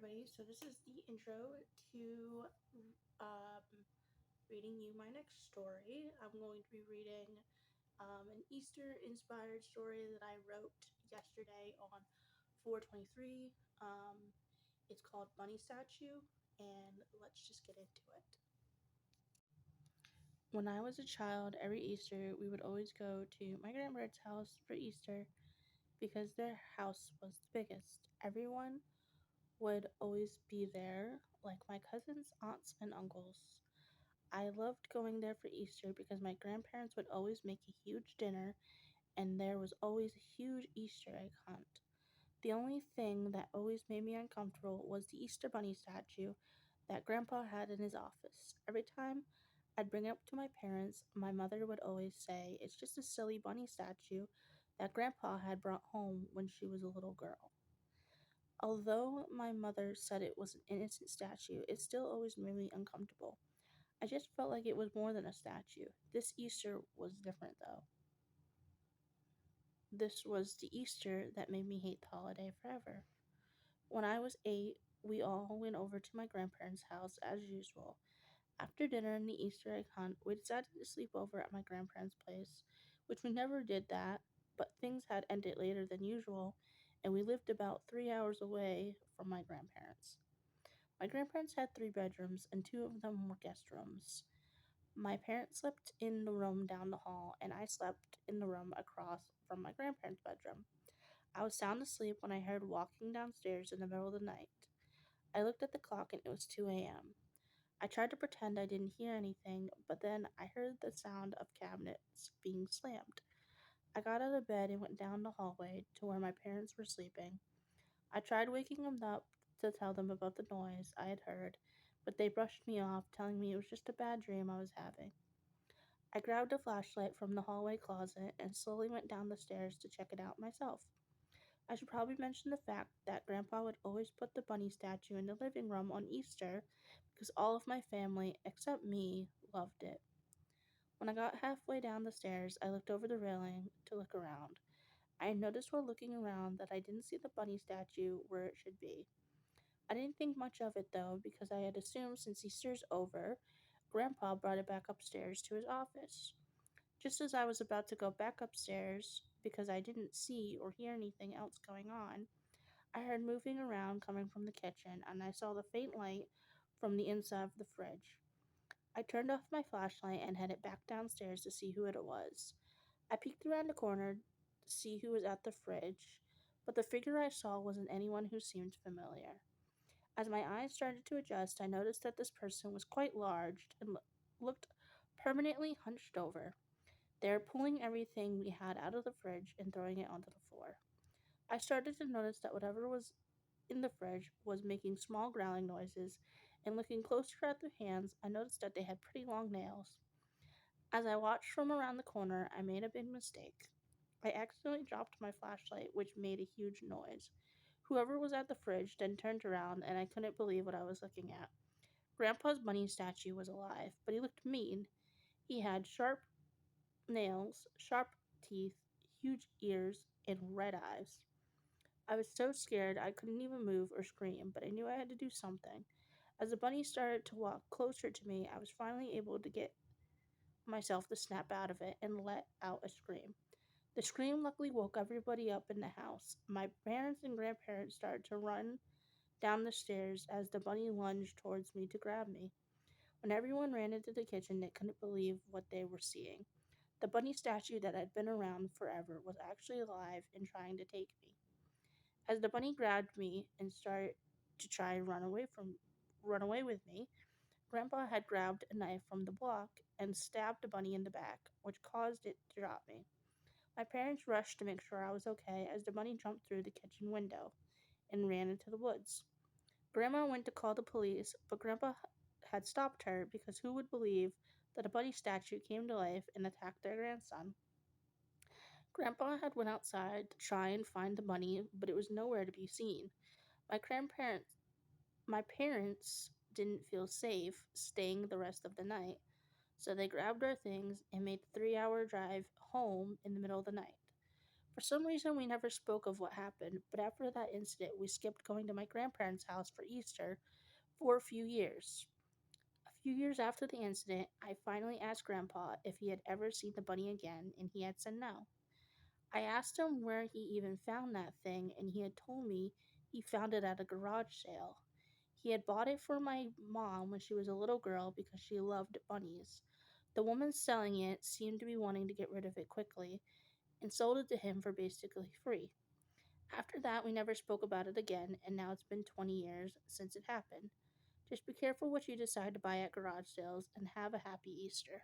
everybody. So this is the intro to reading you my next story. I'm going to be reading an Easter-inspired story that I wrote yesterday on 4/23. It's called Bunny Statue, and let's just get into it. When I was a child, every Easter we would always go to my grandparents' house for Easter because their house was the biggest. Everyone would always be there, like my cousins, aunts, and uncles. I loved going there for Easter because my grandparents would always make a huge dinner and there was always a huge Easter egg hunt. The only thing that always made me uncomfortable was the Easter Bunny statue that Grandpa had in his office. Every time I'd bring it up to my parents, my mother would always say it's just a silly bunny statue that Grandpa had brought home when she was a little girl. Although my mother said it was an innocent statue, it still always made me uncomfortable. I just felt like it was more than a statue. This Easter was different, though. This was the Easter that made me hate the holiday forever. When I was 8, we all went over to my grandparents' house as usual. After dinner and the Easter egg hunt, we decided to sleep over at my grandparents' place, which we never did that, but things had ended later than usual, and we lived about 3 hours away from my grandparents. My grandparents had 3 bedrooms, and 2 of them were guest rooms. My parents slept in the room down the hall, and I slept in the room across from my grandparents' bedroom. I was sound asleep when I heard walking downstairs in the middle of the night. I looked at the clock and it was 2 a.m. I tried to pretend I didn't hear anything, but then I heard the sound of cabinets being slammed. I got out of bed and went down the hallway to where my parents were sleeping. I tried waking them up to tell them about the noise I had heard, but they brushed me off, telling me it was just a bad dream I was having. I grabbed a flashlight from the hallway closet and slowly went down the stairs to check it out myself. I should probably mention the fact that Grandpa would always put the bunny statue in the living room on Easter because all of my family, except me, loved it. When I got halfway down the stairs, I looked over the railing to look around. I noticed while looking around that I didn't see the bunny statue where it should be. I didn't think much of it though because I had assumed since Easter's over, Grandpa brought it back upstairs to his office. Just as I was about to go back upstairs, because I didn't see or hear anything else going on, I heard moving around coming from the kitchen and I saw the faint light from the inside of the fridge. I turned off my flashlight and headed back downstairs to see who it was. I peeked around the corner to see who was at the fridge, but the figure I saw wasn't anyone who seemed familiar. As my eyes started to adjust, I noticed that this person was quite large and looked permanently hunched over. They were pulling everything we had out of the fridge and throwing it onto the floor. I started to notice that whatever was in the fridge was making small growling noises, and looking closer at their hands, I noticed that they had pretty long nails. As I watched from around the corner, I made a big mistake. I accidentally dropped my flashlight, which made a huge noise. Whoever was at the fridge then turned around, and I couldn't believe what I was looking at. Grandpa's bunny statue was alive, but he looked mean. He had sharp nails, sharp teeth, huge ears, and red eyes. I was so scared I couldn't even move or scream, but I knew I had to do something. As the bunny started to walk closer to me, I was finally able to get myself to snap out of it and let out a scream. The scream luckily woke everybody up in the house. My parents and grandparents started to run down the stairs as the bunny lunged towards me to grab me. When everyone ran into the kitchen, they couldn't believe what they were seeing. The bunny statue that had been around forever was actually alive and trying to take me. As the bunny grabbed me and started to try and run away with me, Grandpa had grabbed a knife from the block and stabbed the bunny in the back, which caused it to drop me. My parents rushed to make sure I was okay as the bunny jumped through the kitchen window and ran into the woods. Grandma went to call the police, but Grandpa had stopped her because who would believe that a bunny statue came to life and attacked their grandson? Grandpa had went outside to try and find the bunny, but it was nowhere to be seen. My grandparents my parents didn't feel safe staying the rest of the night, so they grabbed our things and made the 3 hour drive home in the middle of the night. For some reason, we never spoke of what happened, but after that incident, we skipped going to my grandparents' house for Easter for a few years. A few years after the incident, I finally asked Grandpa if he had ever seen the bunny again, and he had said no. I asked him where he even found that thing, and he had told me he found it at a garage sale. He had bought it for my mom when she was a little girl because she loved bunnies. The woman selling it seemed to be wanting to get rid of it quickly and sold it to him for basically free. After that, we never spoke about it again, and now it's been 20 years since it happened. Just be careful what you decide to buy at garage sales and have a happy Easter.